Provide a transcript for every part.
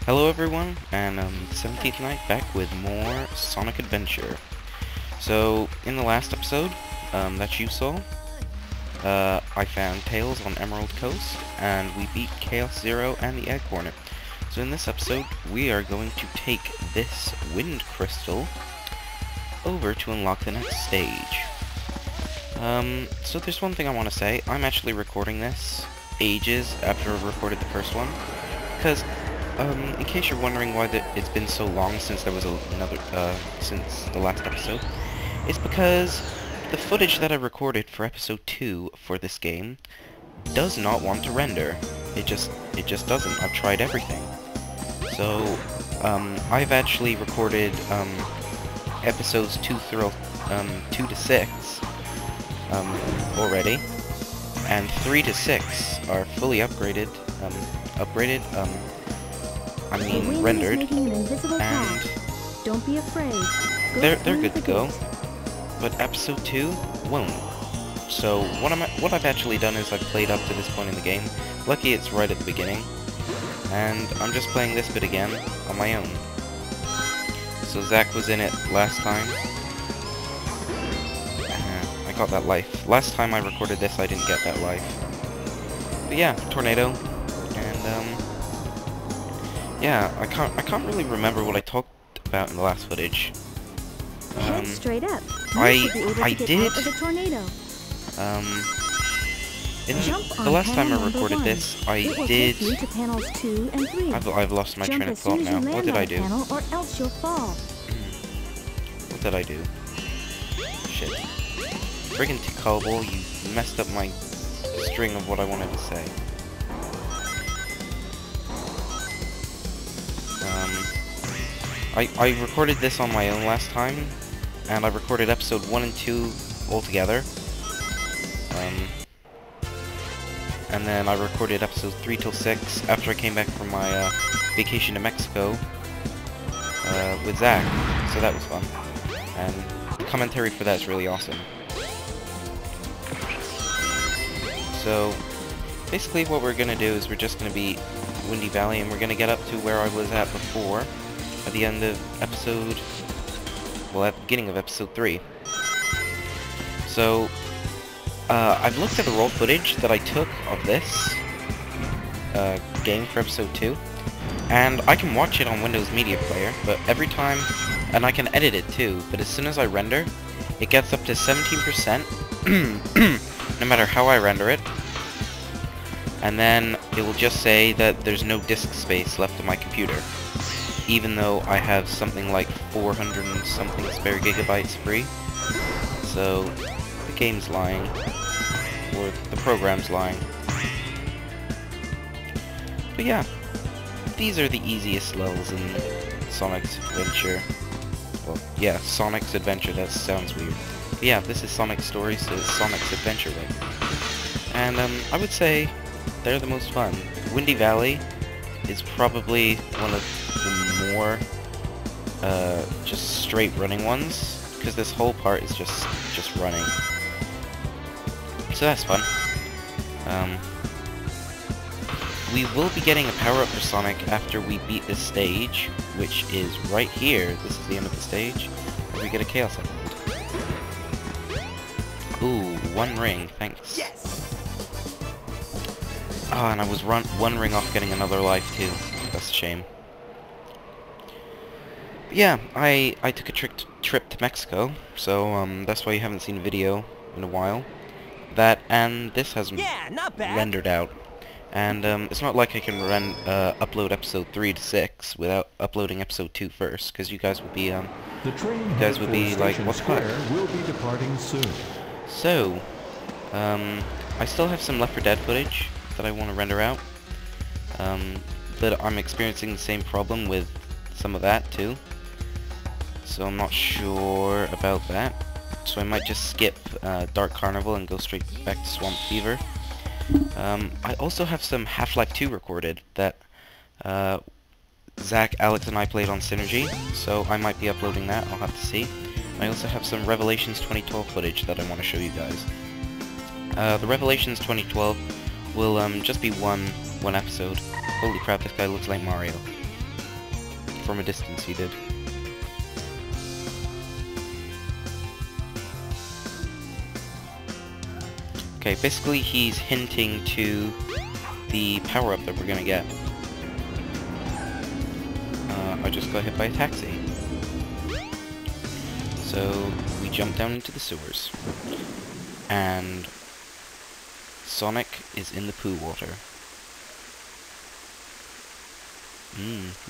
Hello everyone, and 17th night back with more Sonic Adventure. So, in the last episode that you saw, I found Tails on Emerald Coast, and we beat Chaos Zero and the Egg Hornet. So in this episode, we are going to take this Wind Crystal over to unlock the next stage. So there's one thing I want to say. I'm actually recording this ages after I recorded the first one, because in case you're wondering why it's been so long since there was since the last episode, it's because the footage that I recorded for episode 2 for this game does not want to render. It just doesn't. I've tried everything. So, I've actually recorded, episodes 2 to 6, already, and 3 to 6 are fully upgraded, rendered, and don't be afraid. They're good to go, but episode 2 won't. So what I've actually done is I've played up to this point in the game. Lucky it's right at the beginning, and I'm just playing this bit again on my own. So Zach was in it last time. I got that life. Last time I recorded this, I didn't get that life. But yeah, tornado, and yeah, I can't really remember what I talked about in the last footage. Head straight up. I did. In the last time I recorded this, I did. To panels 2 and 3. I've lost my train of thought now. What did I do? Or else you'll fall. What did I do? Shit. Friggin' T-Cobble, you messed up my string of what I wanted to say. I recorded this on my own last time, and I recorded episode 1 and 2 all together. And then I recorded episodes 3 till 6 after I came back from my vacation to Mexico with Zach, so that was fun. And the commentary for that is really awesome. So basically what we're gonna do is we're just gonna be Windy Valley, and we're gonna get up to where I was at before, at the end of episode, well, at the beginning of episode 3. So I've looked at the raw footage that I took of this game for episode 2, and I can watch it on Windows Media Player, but every time, and I can edit it too, but as soon as I render, it gets up to 17%, no matter how I render it, and then it will just say that there's no disk space left on my computer, even though I have something like 400 and something spare gigabytes free. So the game's lying, or the program's lying. But yeah, these are the easiest levels in Sonic's Adventure. Well, yeah, Sonic's Adventure, that sounds weird. But yeah, this is Sonic's story, so it's Sonic's Adventure right now. And I would say they're the most fun. Windy Valley is probably one of the more just straight running ones, because this whole part is just running. So that's fun. We will be getting a power-up for Sonic after we beat this stage, which is right here. This is the end of the stage, where we get a Chaos Emerald. Ooh, 1 ring, thanks. Yes! Oh, and I was 1 ring off getting another life too. That's a shame. But yeah, I took a trip to Mexico, so that's why you haven't seen a video in a while. That and this hasn't rendered out, and it's not like I can upload episode 3 to 6 without uploading episode 2 first, because you guys would be like, what the fuck? Will be departing soon. So, I still have some Left 4 Dead footage that I want to render out, but I'm experiencing the same problem with some of that too, so I'm not sure about that. So I might just skip Dark Carnival and go straight back to Swamp Fever. I also have some Half-Life 2 recorded that Zach, Alex, and I played on Synergy, so I might be uploading that. I'll have to see. I also have some Revelations 2012 footage that I want to show you guys. The Revelations 2012 will just be one episode. Holy crap, this guy looks like Mario. from a distance he did. Okay, basically he's hinting to the power-up that we're gonna get. I just got hit by a taxi. So, we jump down into the sewers. And Sonic is in the poo water.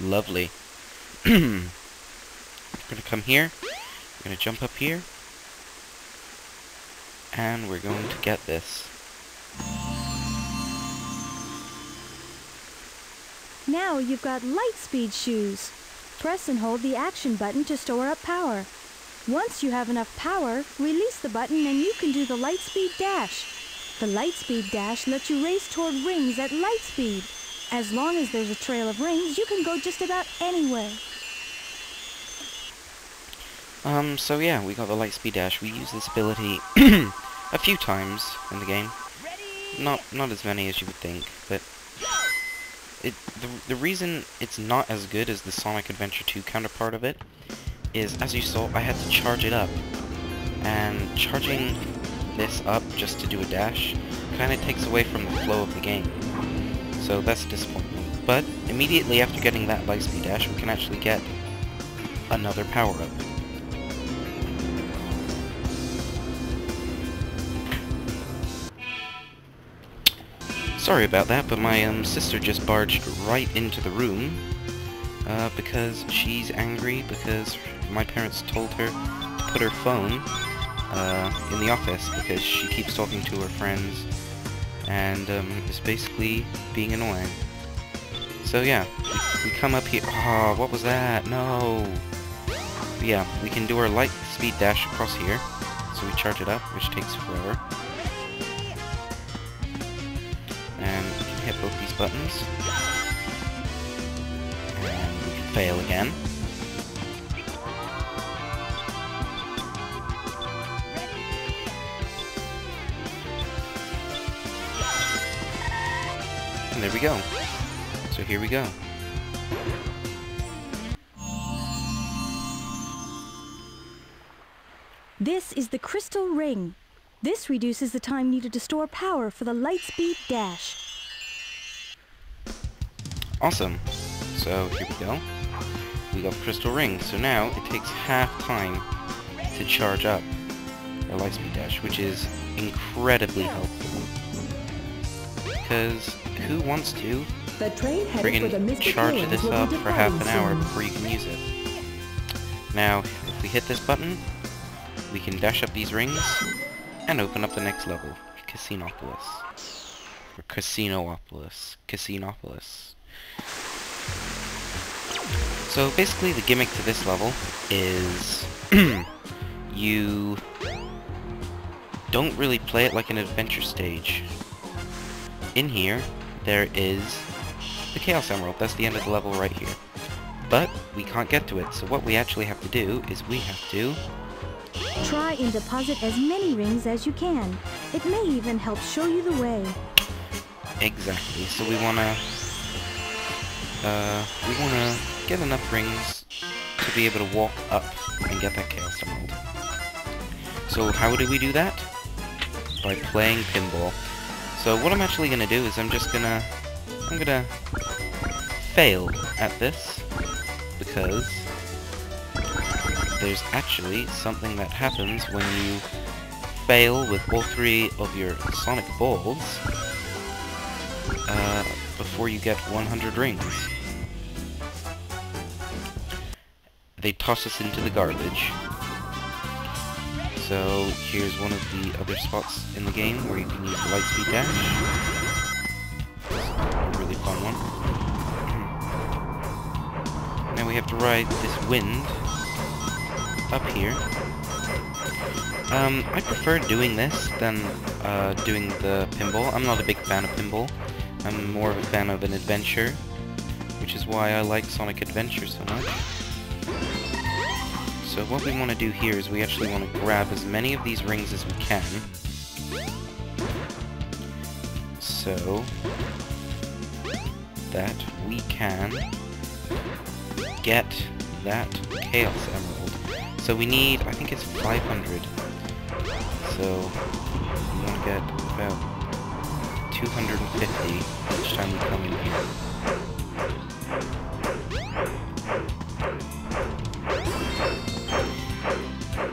Lovely. We're gonna come here, we're gonna jump up here, and we're going to get this. Now you've got light speed shoes. Press and hold the action button to store up power. Once you have enough power, release the button and you can do the light speed dash. The light speed dash lets you race toward rings at light speed. As long as there's a trail of rings, you can go just about anywhere. So yeah, we got the light speed dash. We use this ability a few times in the game. Not as many as you would think, but the reason it's not as good as the Sonic Adventure 2 counterpart of it is, as you saw, I had to charge it up. And charging this up just to do a dash kind of takes away from the flow of the game. So that's a disappointment. But immediately after getting that light speed dash, we can actually get another power-up. Sorry about that, but my sister just barged right into the room because she's angry because my parents told her to put her phone in the office because she keeps talking to her friends and is basically being annoying. So yeah, we come up here. Oh, what was that? No! But yeah, we can do our light speed dash across here. So we charge it up, which takes forever. And we can hit both these buttons. And we can fail again. And there we go. So here we go. This is the crystal ring. This reduces the time needed to store power for the light speed dash. Awesome. So here we go. We got the crystal ring. So now it takes half time to charge up our light speed dash, which is incredibly helpful. Because who wants to friggin' charge this up for half an hour before you can use it? Now, if we hit this button, we can dash up these rings and open up the next level, Casinopolis. Or Casinopolis. Casinopolis. So basically the gimmick to this level is you don't really play it like an adventure stage. In here, there is the Chaos Emerald. That's the end of the level right here. But we can't get to it, so what we actually have to do is we have to try and deposit as many rings as you can. It may even help show you the way. Exactly. So we wanna get enough rings to be able to walk up and get that Chaos Emerald. So how do we do that? By playing pinball. So what I'm actually gonna do is I'm gonna fail at this because there's actually something that happens when you fail with all three of your Sonic balls before you get 100 rings. They toss us into the garbage. So here's one of the other spots in the game where you can use the light speed dash. A really fun one. Now we have to ride this wind up here. I prefer doing this than doing the pinball. I'm not a big fan of pinball. I'm more of a fan of an adventure, which is why I like Sonic Adventure so much. So what we want to do here is we actually want to grab as many of these rings as we can. So that we can get that Chaos Emerald. So we need, I think it's 500. So we want to get about 250 each time we come in here.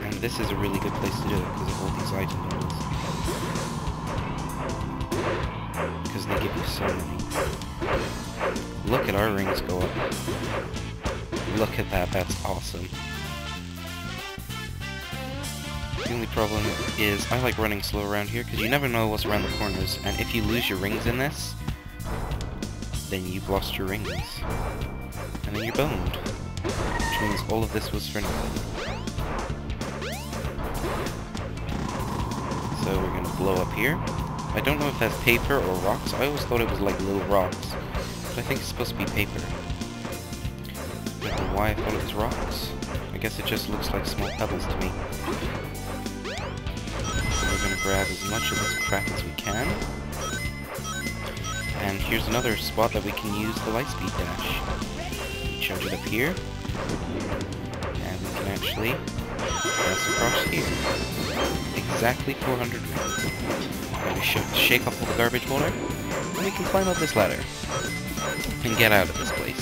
And this is a really good place to do it because of all these item bundles. Because they give you so many. Look at our rings go up. Look at that, that's awesome. The only problem is I like running slow around here because you never know what's around the corners, and if you lose your rings in this, then you've lost your rings. And then you're boned. Which means all of this was for nothing. So we're gonna blow up here. I don't know if that's paper or rocks. I always thought it was like little rocks. But I think it's supposed to be paper. I don't know why I thought it was rocks. I guess it just looks like small pebbles to me. So we're gonna grab as much of this crap as we can. And here's another spot that we can use the Lightspeed Dash. We charge it up here. And we can actually pass across here. Exactly 400 rings. And we should shake off all the garbage water, and we can climb up this ladder and get out of this place.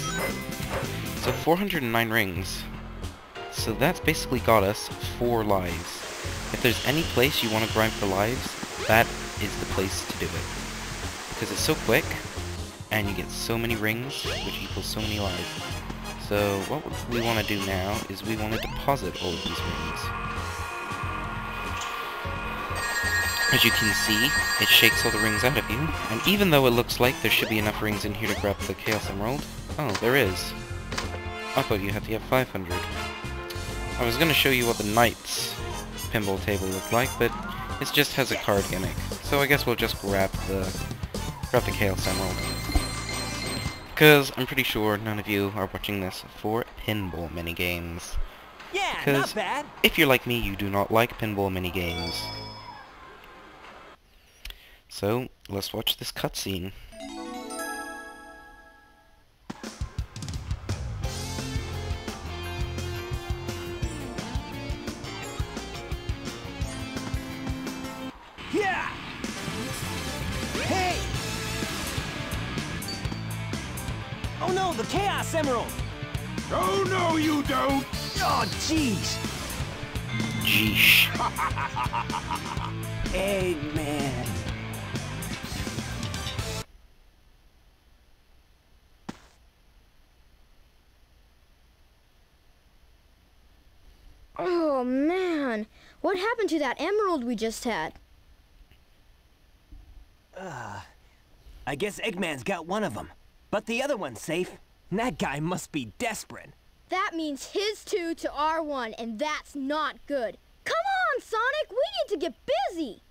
So 409 rings. So that's basically got us 4 lives. If there's any place you want to grind for lives, that is the place to do it. Because it's so quick, and you get so many rings, which equals so many lives. So what we want to do now is we want to deposit all of these rings. As you can see, it shakes all the rings out of you, and even though it looks like there should be enough rings in here to grab the Chaos Emerald, oh, there is. I thought you had to have 500. I was going to show you what the Knight's pinball table looked like, but it just has a card gimmick, so I guess we'll just grab the Chaos Emerald. Because I'm pretty sure none of you are watching this for pinball minigames. Yeah, Because not bad. if you're like me, you do not like pinball minigames. So, let's watch this cutscene. Yeah. Hey! Oh no, the Chaos Emerald! Oh, no, you don't! Oh, jeez! Jeesh. Hey, man. Oh, man. What happened to that emerald we just had? I guess Eggman's got one of them. But the other one's safe. That guy must be desperate. That means his 2 to our 1, and that's not good. Come on, Sonic! We need to get busy!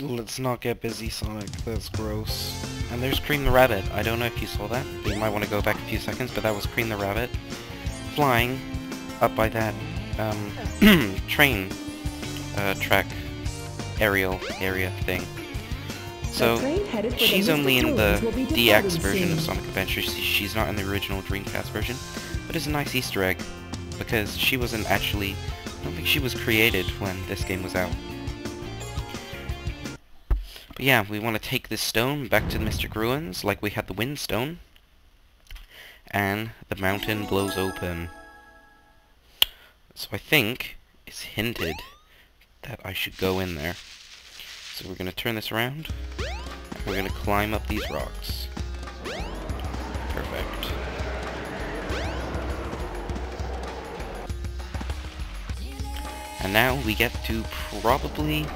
Let's not get busy, Sonic. That's gross. And there's Cream the Rabbit. I don't know if you saw that. You might want to go back a few seconds, but that was Cream the Rabbit flying up by that train track area thing. So she's only in the DX version of Sonic Adventure. She's not in the original Dreamcast version, but it's a nice Easter egg because she wasn't actually. I don't think she was created when this game was out. But yeah, we want to take this stone back to the Mystic Ruins like we had the Wind Stone, and the mountain blows open. So I think it's hinted that I should go in there. So we're going to turn this around, and we're going to climb up these rocks. Perfect. And now we get to probably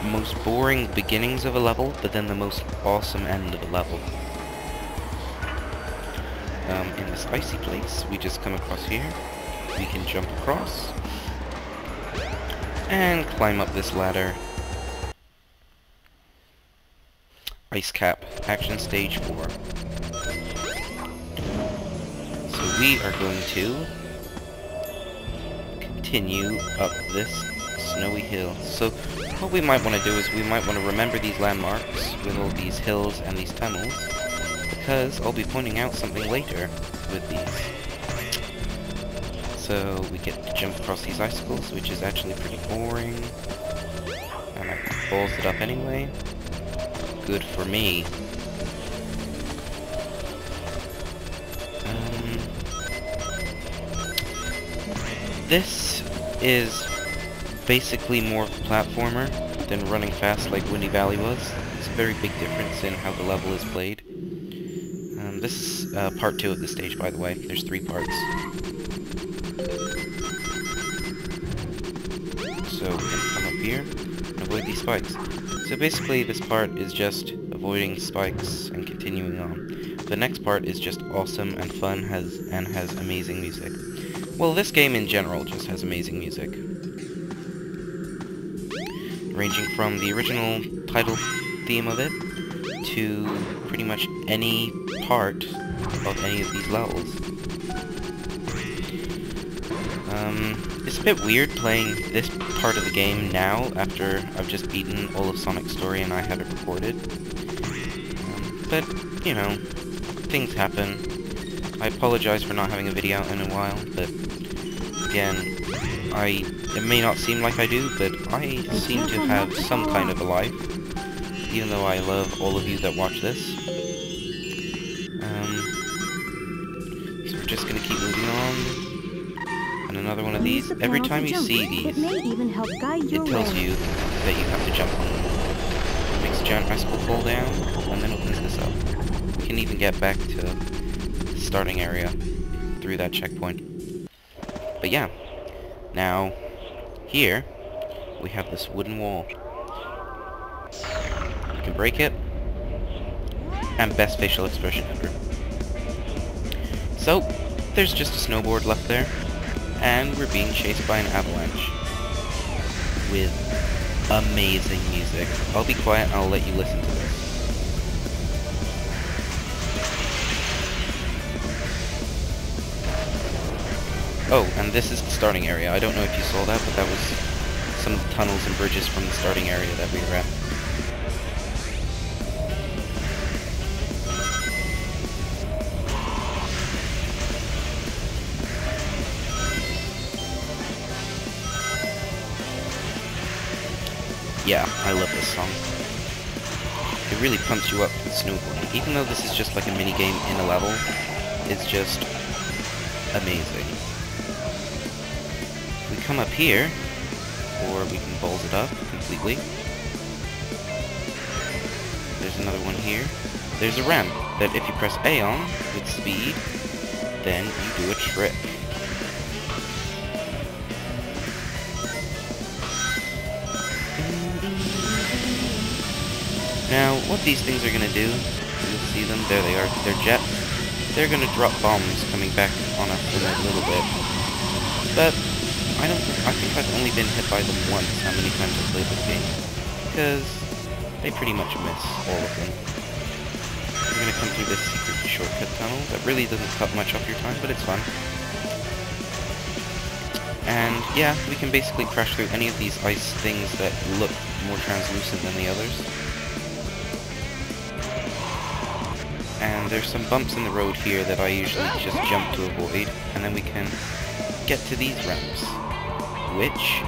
the most boring beginnings of a level, but then the most awesome end of a level. In this icy place, we just come across here. We can jump across and climb up this ladder. Icecap Action Stage 4. So we are going to continue up this snowy hill. So what we might want to do is we might want to remember these landmarks with all these hills and these tunnels. because I'll be pointing out something later with these. So we get to jump across these icicles, which is actually pretty boring. And I balls it up anyway. Good for me. This is basically more of a platformer than running fast like Windy Valley was. It's a very big difference in how the level is played. This is part 2 of the stage, by the way. There's 3 parts. So we're going to come up here and avoid these spikes. So basically this part is just avoiding spikes and continuing on. The next part is just awesome and fun and has amazing music. Well, this game in general just has amazing music. Ranging from the original title theme of it to pretty much any part of any of these levels. It's a bit weird playing this part of the game now after I've just beaten all of Sonic's story and I have it recorded. But, you know, things happen. I apologize for not having a video out in a while, but again, it may not seem like I do, but I seem to have some kind of a life, even though I love all of you that watch this. So we're just gonna keep moving on. And another one of these. Every time you see these, it may even help guide your it tells way. you that you have to jump on them. It makes a giant icicle fall down, and then opens this up. We can even get back to the starting area through that checkpoint. But yeah, now here we have this wooden wall. You can break it, and best facial expression ever. So there's just a snowboard left there, and we're being chased by an avalanche with amazing music. I'll be quiet and I'll let you listen to this. Oh, and this is the starting area. I don't know if you saw that, but that was some of the tunnels and bridges from the starting area that we were at. Yeah, I love this song. It really pumps you up for snowboarding. Even though this is just like a mini game in a level, it's just amazing. We come up here, or we can balls it up completely. There's another one here. There's a ramp that if you press A on with speed, then you do a trick. Now, what these things are going to do, you'll see them, there they are, they're jets. They're going to drop bombs coming back on us in a little bit. But, I think I've only been hit by them once, how many times I've played this game. Because they pretty much miss all of them. We're going to come through this secret shortcut tunnel that really doesn't cut much off your time, but it's fun. And yeah, we can basically crash through any of these ice things that look more translucent than the others. And there's some bumps in the road here that I usually just jump to avoid, and then we can get to these ramps, which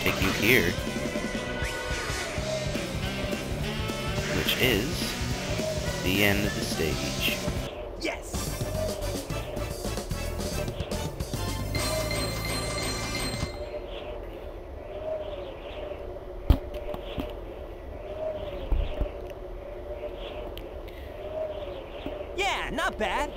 take you here, which is the end of the stage. Yes! Yeah, not bad.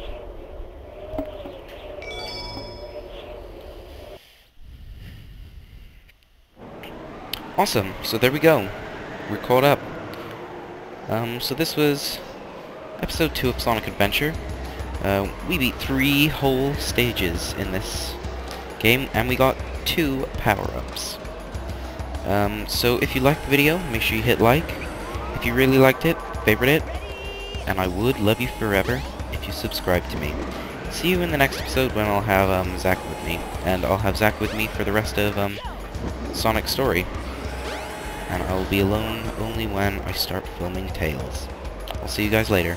Awesome, so there we go. We're caught up. So this was episode 2 of Sonic Adventure. We beat 3 whole stages in this game, and we got 2 power-ups. So if you liked the video, make sure you hit like. If you really liked it, favorite it. And I would love you forever if you subscribe to me. See you in the next episode when I'll have Zach with me. And I'll have Zach with me for the rest of Sonic's story. and I will be alone only when I start filming Tails. I'll see you guys later.